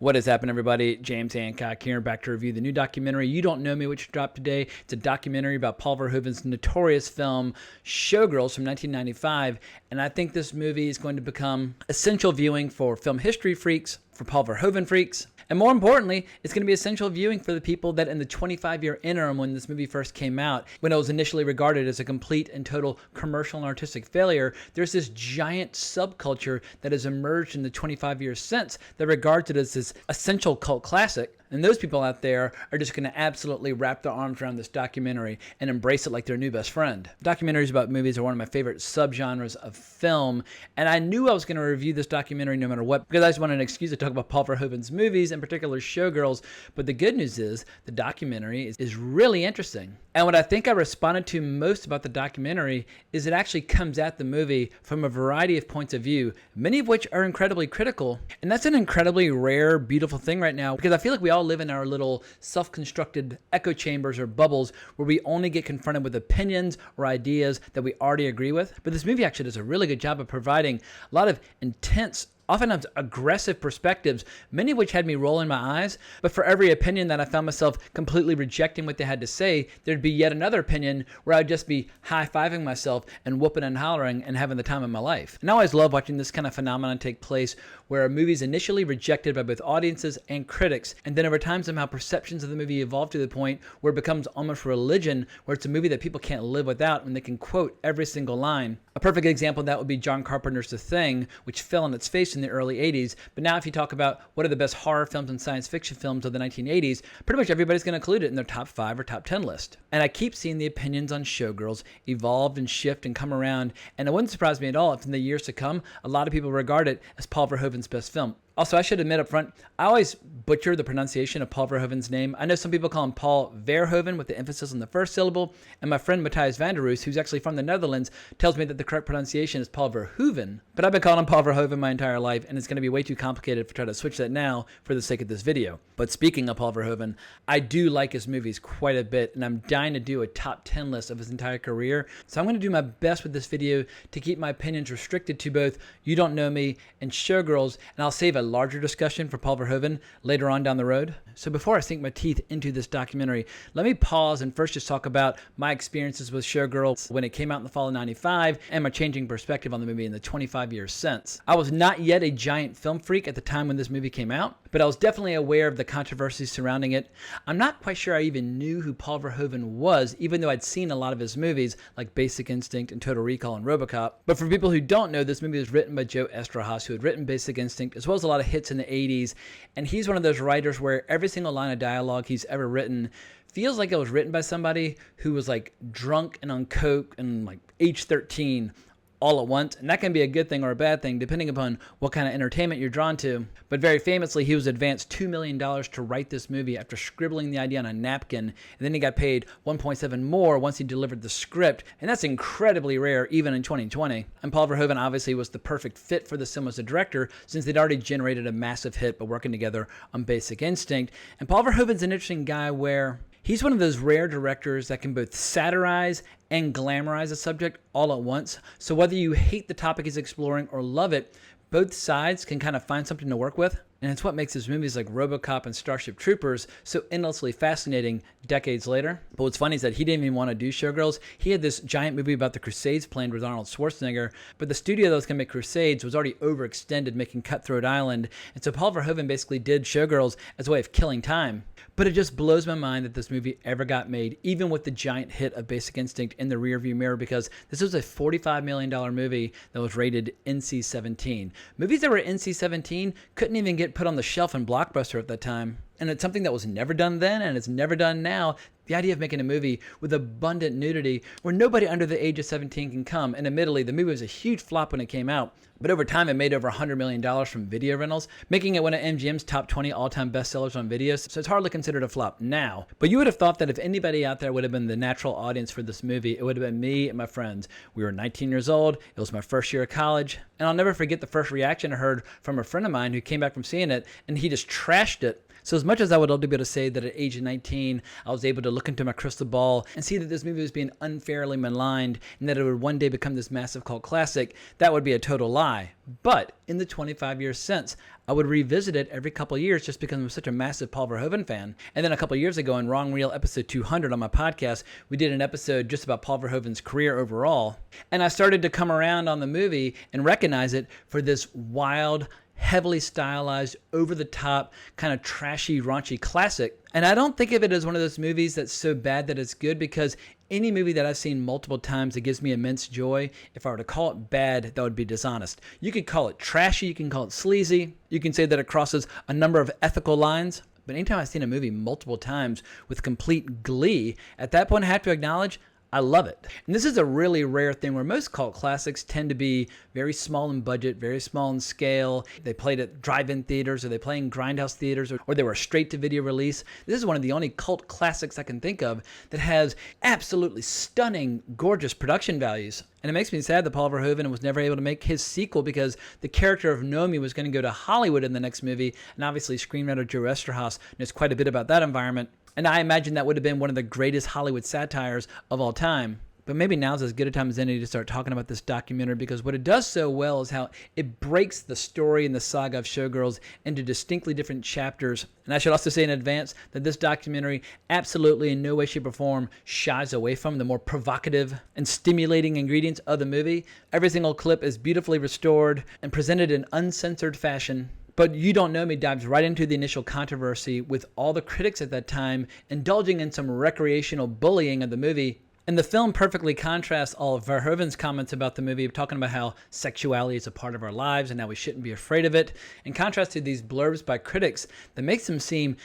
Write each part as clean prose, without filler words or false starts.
What has happened, everybody? James Hancock here, back to review the new documentary, You Don't Nomi, which dropped today. It's a documentary about Paul Verhoeven's notorious film, Showgirls from 1995, and I think this movie is going to become essential viewing for film history freaks, for Paul Verhoeven freaks, and more importantly, it's going to be essential viewing for the people that in the 25-year interim when this movie first came out, when it was initially regarded as a complete and total commercial and artistic failure, there's this giant subculture that has emerged in the 25 years since that regards it as this essential cult classic. And those people out there are just going to absolutely wrap their arms around this documentary and embrace it like their new best friend. Documentaries about movies are one of my favorite subgenres of film, and I knew I was going to review this documentary no matter what because I just wanted an excuse to talk about Paul Verhoeven's movies, in particular Showgirls. But the good news is the documentary is really interesting. And what I think I responded to most about the documentary is it actually comes at the movie from a variety of points of view, many of which are incredibly critical. And that's an incredibly rare, beautiful thing right now because I feel like we all live in our little self-constructed echo chambers or bubbles where we only get confronted with opinions or ideas that we already agree with. But this movie actually does a really good job of providing a lot of intense, oftentimes aggressive perspectives, many of which had me rolling my eyes. But for every opinion that I found myself completely rejecting what they had to say, there'd be yet another opinion where I'd just be high-fiving myself and whooping and hollering and having the time of my life. And I always love watching this kind of phenomenon take place where a movie is initially rejected by both audiences and critics, and then over time somehow perceptions of the movie evolve to the point where it becomes almost religion, where it's a movie that people can't live without and they can quote every single line. A perfect example of that would be John Carpenter's The Thing, which fell on its face in the early 80s. But now if you talk about what are the best horror films and science fiction films of the 1980s, pretty much everybody's going to include it in their top 5 or top 10 list. And I keep seeing the opinions on Showgirls evolve and shift and come around, and it wouldn't surprise me at all if in the years to come, a lot of people regard it as Paul Verhoeven's best film. Also, I should admit up front, I always butcher the pronunciation of Paul Verhoeven's name. I know some people call him Paul Verhoeven with the emphasis on the first syllable, and my friend Matthijs van der Roos, who's actually from the Netherlands, tells me that the correct pronunciation is Paul Verhoeven. But I've been calling him Paul Verhoeven my entire life, and it's going to be way too complicated to try to switch that now for the sake of this video. But speaking of Paul Verhoeven, I do like his movies quite a bit, and I'm dying to do a top 10 list of his entire career. So I'm going to do my best with this video to keep my opinions restricted to both You Don't Nomi and Showgirls, and I'll save a larger discussion for Paul Verhoeven later on down the road. So before I sink my teeth into this documentary, let me pause and first just talk about my experiences with Showgirls when it came out in the fall of '95 and my changing perspective on the movie in the 25 years since. I was not yet a giant film freak at the time when this movie came out, but I was definitely aware of the controversies surrounding it. I'm not quite sure I even knew who Paul Verhoeven was, even though I'd seen a lot of his movies like Basic Instinct and Total Recall and RoboCop. But for people who don't know, this movie was written by Joe Eszterhas, who had written Basic Instinct, as well as a lot of hits in the 80s. And he's one of those writers where every single line of dialogue he's ever written feels like it was written by somebody who was like drunk and on coke and like age 13 all at once, and that can be a good thing or a bad thing depending upon what kind of entertainment you're drawn to. But very famously, he was advanced $2 million to write this movie after scribbling the idea on a napkin, and then he got paid $1.7 more once he delivered the script, and that's incredibly rare even in 2020. And Paul Verhoeven obviously was the perfect fit for the film as a director since they'd already generated a massive hit by working together on Basic Instinct. And Paul Verhoeven's an interesting guy where he's one of those rare directors that can both satirize and glamorize a subject all at once. So whether you hate the topic he's exploring or love it, both sides can kind of find something to work with. And it's what makes his movies like RoboCop and Starship Troopers so endlessly fascinating decades later. But what's funny is that he didn't even want to do Showgirls. He had this giant movie about the Crusades planned with Arnold Schwarzenegger, but the studio that was going to make Crusades was already overextended making Cutthroat Island. And so Paul Verhoeven basically did Showgirls as a way of killing time. But it just blows my mind that this movie ever got made, even with the giant hit of Basic Instinct in the rearview mirror, because this was a $45 million movie that was rated NC-17. Movies that were NC-17 couldn't even get put on the shelf in Blockbuster at that time. And it's something that was never done then, and it's never done now. The idea of making a movie with abundant nudity where nobody under the age of 17 can come. And admittedly, the movie was a huge flop when it came out. But over time, it made over $100 million from video rentals, making it one of MGM's top 20 all-time bestsellers on videos. So it's hardly considered a flop now. But you would have thought that if anybody out there would have been the natural audience for this movie, it would have been me and my friends. We were 19 years old. It was my first year of college. And I'll never forget the first reaction I heard from a friend of mine who came back from seeing it, and he just trashed it. So as much as I would love to be able to say that at age 19, I was able to look into my crystal ball and see that this movie was being unfairly maligned and that it would one day become this massive cult classic, that would be a total lie. But in the 25 years since, I would revisit it every couple of years just because I'm such a massive Paul Verhoeven fan. And then a couple of years ago in Wrong Reel episode 200 on my podcast, we did an episode just about Paul Verhoeven's career overall. And I started to come around on the movie and recognize it for this wild, heavily stylized, over-the-top, kind of trashy, raunchy classic. And I don't think of it as one of those movies that's so bad that it's good, because any movie that I've seen multiple times that gives me immense joy, if I were to call it bad, that would be dishonest. You could call it trashy, you can call it sleazy, you can say that it crosses a number of ethical lines, but anytime I've seen a movie multiple times with complete glee, at that point I have to acknowledge I love it. And this is a really rare thing where most cult classics tend to be very small in budget, very small in scale. They played at drive-in theaters, or they play in grindhouse theaters, or they were a straight-to-video release. This is one of the only cult classics I can think of that has absolutely stunning, gorgeous production values. And it makes me sad that Paul Verhoeven was never able to make his sequel because the character of Nomi was going to go to Hollywood in the next movie, and obviously screenwriter Joe Eszterhas knows quite a bit about that environment. And I imagine that would have been one of the greatest Hollywood satires of all time. But maybe now's as good a time as any to start talking about this documentary, because what it does so well is how it breaks the story and the saga of Showgirls into distinctly different chapters. And I should also say in advance that this documentary absolutely in no way, shape, or form shies away from the more provocative and stimulating ingredients of the movie. Every single clip is beautifully restored and presented in uncensored fashion. But You Don't Nomi dives right into the initial controversy, with all the critics at that time indulging in some recreational bullying of the movie. And the film perfectly contrasts all of Verhoeven's comments about the movie, talking about how sexuality is a part of our lives and how we shouldn't be afraid of it, in contrast to these blurbs by critics that makes them seem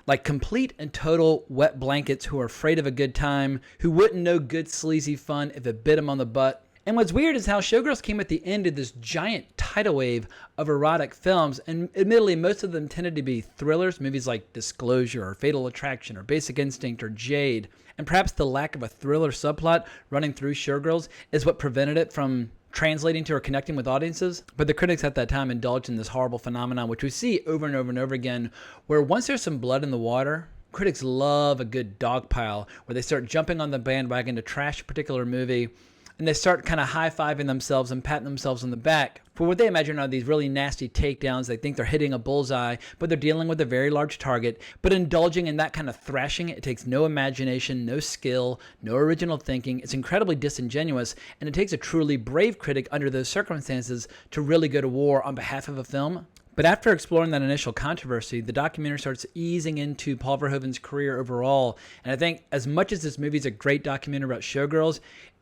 like complete and total wet blankets who are afraid of a good time, who wouldn't know good sleazy fun if it bit them on the butt. And what's weird is how Showgirls came at the end of this giant tidal wave of erotic films, and admittedly most of them tended to be thrillers, movies like Disclosure or Fatal Attraction or Basic Instinct or Jade. And perhaps the lack of a thriller subplot running through Showgirls is what prevented it from translating to or connecting with audiences. But the critics at that time indulged in this horrible phenomenon, which we see over and over and over again, where once there's some blood in the water, critics love a good dog pile where they start jumping on the bandwagon to trash a particular movie, and they start kind of high-fiving themselves and patting themselves on the back for what they imagine are these really nasty takedowns. They think they're hitting a bullseye, but they're dealing with a very large target. But indulging in that kind of thrashing, it takes no imagination, no skill, no original thinking. It's incredibly disingenuous, and it takes a truly brave critic under those circumstances to really go to war on behalf of a film. But after exploring that initial controversy, the documentary starts easing into Paul Verhoeven's career overall. And I think as much as this movie is a great documentary about Showgirls,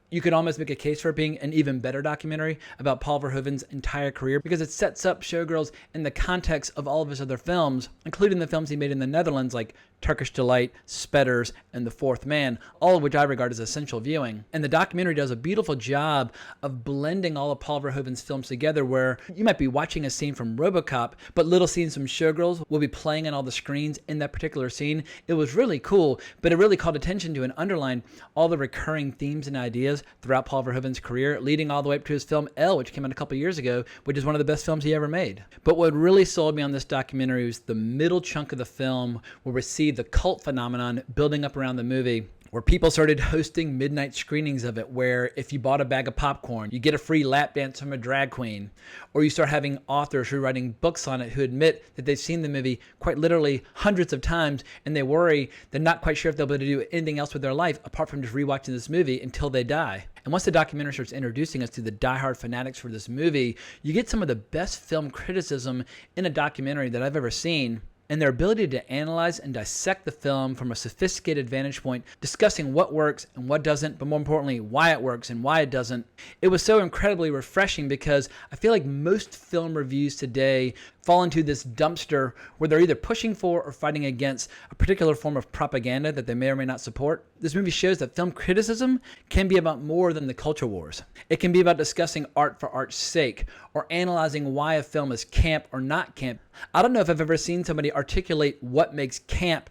you could almost make a case for it being an even better documentary about Paul Verhoeven's entire career, because it sets up Showgirls in the context of all of his other films, including the films he made in the Netherlands like Turkish Delight, Spetters, and The Fourth Man, all of which I regard as essential viewing. And the documentary does a beautiful job of blending all of Paul Verhoeven's films together, where you might be watching a scene from RoboCop, but little scenes from Showgirls will be playing on all the screens in that particular scene. It was really cool, but it really called attention to and underlined all the recurring themes and ideas throughout Paul Verhoeven's career, leading all the way up to his film Elle, which came out a couple years ago, which is one of the best films he ever made. But what really sold me on this documentary was the middle chunk of the film, where we see the cult phenomenon building up around the movie, where people started hosting midnight screenings of it, where if you bought a bag of popcorn, you get a free lap dance from a drag queen. Or you start having authors who are writing books on it who admit that they've seen the movie quite literally hundreds of times, and they worry they're not quite sure if they'll be able to do anything else with their life apart from just rewatching this movie until they die. And once the documentary starts introducing us to the diehard fanatics for this movie, you get some of the best film criticism in a documentary that I've ever seen. And their ability to analyze and dissect the film from a sophisticated vantage point, discussing what works and what doesn't, but more importantly, why it works and why it doesn't. It was so incredibly refreshing, because I feel like most film reviews today fall into this dumpster where they're either pushing for or fighting against a particular form of propaganda that they may or may not support. This movie shows that film criticism can be about more than the culture wars. It can be about discussing art for art's sake, or analyzing why a film is camp or not camp. I don't know if I've ever seen somebody articulate what makes camp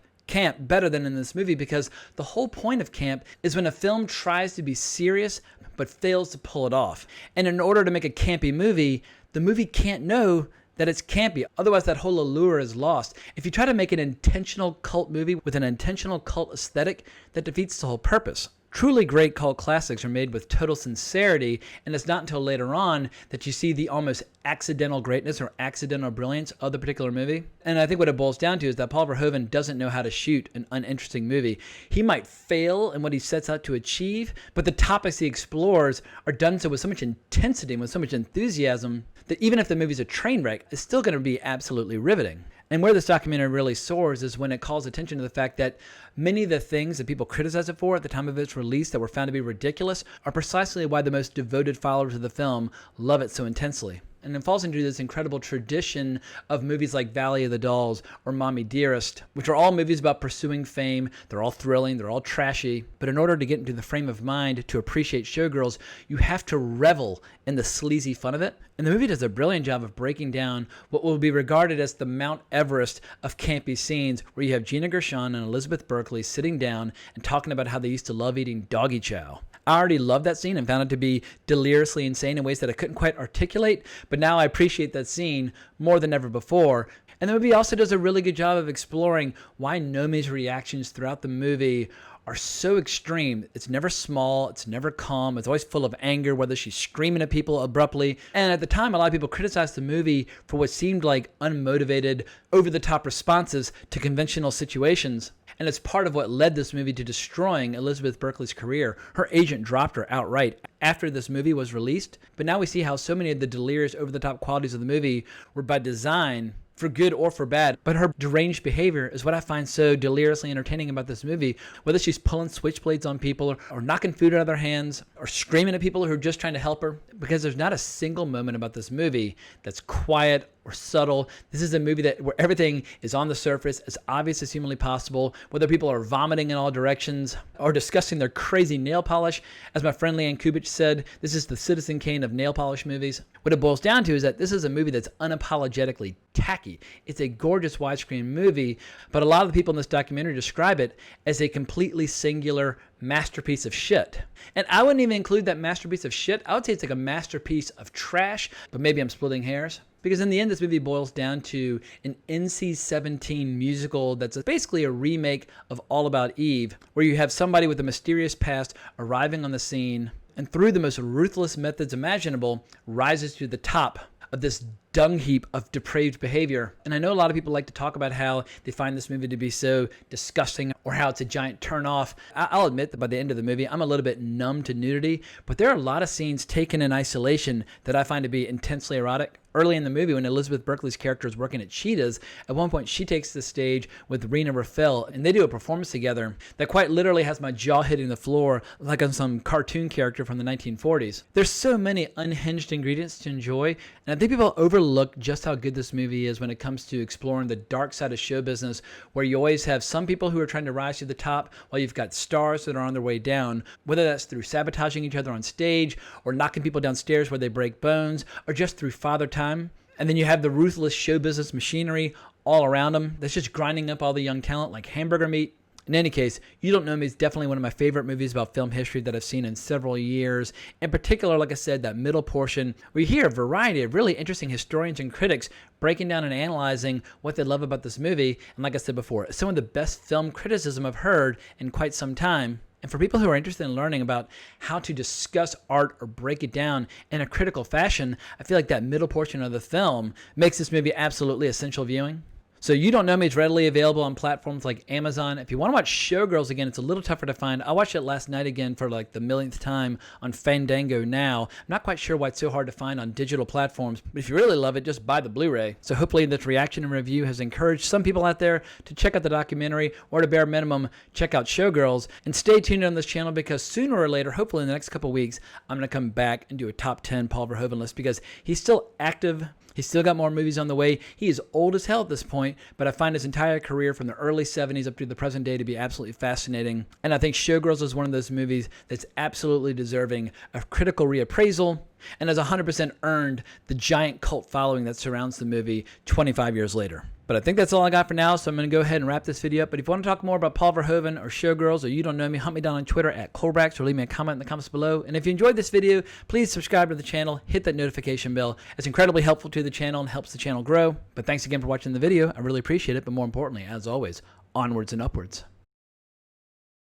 better than in this movie, because the whole point of camp is when a film tries to be serious but fails to pull it off. And in order to make a campy movie, the movie can't know that it's campy. Otherwise, that whole allure is lost. If you try to make an intentional cult movie with an intentional cult aesthetic, that defeats the whole purpose. Truly great cult classics are made with total sincerity, and it's not until later on that you see the almost accidental greatness or accidental brilliance of the particular movie. And I think what it boils down to is that Paul Verhoeven doesn't know how to shoot an uninteresting movie. He might fail in what he sets out to achieve, but the topics he explores are done so with so much intensity and with so much enthusiasm that even if the movie's a train wreck, it's still going to be absolutely riveting. And where this documentary really soars is when it calls attention to the fact that many of the things that people criticize it for at the time of its release that were found to be ridiculous are precisely why the most devoted followers of the film love it so intensely. And it falls into this incredible tradition of movies like Valley of the Dolls or Mommy Dearest, which are all movies about pursuing fame. They're all thrilling, they're all trashy. But in order to get into the frame of mind to appreciate Showgirls, you have to revel in the sleazy fun of it. And the movie does a brilliant job of breaking down what will be regarded as the Mount Everest of campy scenes, where you have Gina Gershon and Elizabeth Berkley sitting down and talking about how they used to love eating doggy chow. I already loved that scene and found it to be deliriously insane in ways that I couldn't quite articulate, but now I appreciate that scene more than ever before. And the movie also does a really good job of exploring why Nomi's reactions throughout the movie are so extreme. It's never small, it's never calm, it's always full of anger, whether she's screaming at people abruptly. And at the time, a lot of people criticized the movie for what seemed like unmotivated, over-the-top responses to conventional situations. And it's part of what led this movie to destroying Elizabeth Berkley's career. Her agent dropped her outright after this movie was released. But now we see how so many of the delirious, over-the-top qualities of the movie were by design, for good or for bad. But her deranged behavior is what I find so deliriously entertaining about this movie. Whether she's pulling switchblades on people or knocking food out of their hands or screaming at people who are just trying to help her. Because there's not a single moment about this movie that's quiet or subtle. This is a movie where everything is on the surface, as obvious as humanly possible, whether people are vomiting in all directions or discussing their crazy nail polish. As my friend Leanne Kubich said, this is the Citizen Kane of nail polish movies. What it boils down to is that this is a movie that's unapologetically tacky. It's a gorgeous widescreen movie, but a lot of the people in this documentary describe it as a completely singular masterpiece of shit. And I wouldn't even include that masterpiece of shit. I would say it's like a masterpiece of trash, but maybe I'm splitting hairs. Because in the end, this movie boils down to an NC-17 musical that's basically a remake of All About Eve, where you have somebody with a mysterious past arriving on the scene and through the most ruthless methods imaginable rises to the top of this dung heap of depraved behavior. And I know a lot of people like to talk about how they find this movie to be so disgusting or how it's a giant turn off. I'll admit that by the end of the movie, I'm a little bit numb to nudity, but there are a lot of scenes taken in isolation that I find to be intensely erotic. Early in the movie, when Elizabeth Berkley's character is working at Cheetah's, at one point she takes the stage with Rena Raphael, and they do a performance together that quite literally has my jaw hitting the floor like on some cartoon character from the 1940s. There's so many unhinged ingredients to enjoy, and I think people overlook just how good this movie is when it comes to exploring the dark side of show business, where you always have some people who are trying to rise to the top while you've got stars that are on their way down, whether that's through sabotaging each other on stage or knocking people downstairs where they break bones or just through father time. And then you have the ruthless show business machinery all around them that's just grinding up all the young talent like hamburger meat. In any case, You Don't Nomi is definitely one of my favorite movies about film history that I've seen in several years. In particular, like I said, that middle portion where you hear a variety of really interesting historians and critics breaking down and analyzing what they love about this movie. And like I said before, it's some of the best film criticism I've heard in quite some time. And for people who are interested in learning about how to discuss art or break it down in a critical fashion, I feel like that middle portion of the film makes this movie absolutely essential viewing. So You Don't Nomi is readily available on platforms like Amazon. If you want to watch Showgirls again, it's a little tougher to find. I watched it last night again for like the millionth time on Fandango now. I'm not quite sure why it's so hard to find on digital platforms, but if you really love it, just buy the Blu-ray. So hopefully this reaction and review has encouraged some people out there to check out the documentary, or to bare minimum, check out Showgirls. And stay tuned on this channel because sooner or later, hopefully in the next couple weeks, I'm going to come back and do a top 10 Paul Verhoeven list because he's still active. He's still got more movies on the way. He is old as hell at this point, but I find his entire career from the early 70s up to the present day to be absolutely fascinating. And I think Showgirls is one of those movies that's absolutely deserving of critical reappraisal and has 100% earned the giant cult following that surrounds the movie 25 years later. But I think that's all I got for now, so I'm going to go ahead and wrap this video up. But if you want to talk more about Paul Verhoeven or Showgirls or You Don't Know Me, hunt me down on Twitter at Colbrax or leave me a comment in the comments below. And if you enjoyed this video, please subscribe to the channel, hit that notification bell. It's incredibly helpful to the channel and helps the channel grow. But thanks again for watching the video. I really appreciate it. But more importantly, as always, onwards and upwards.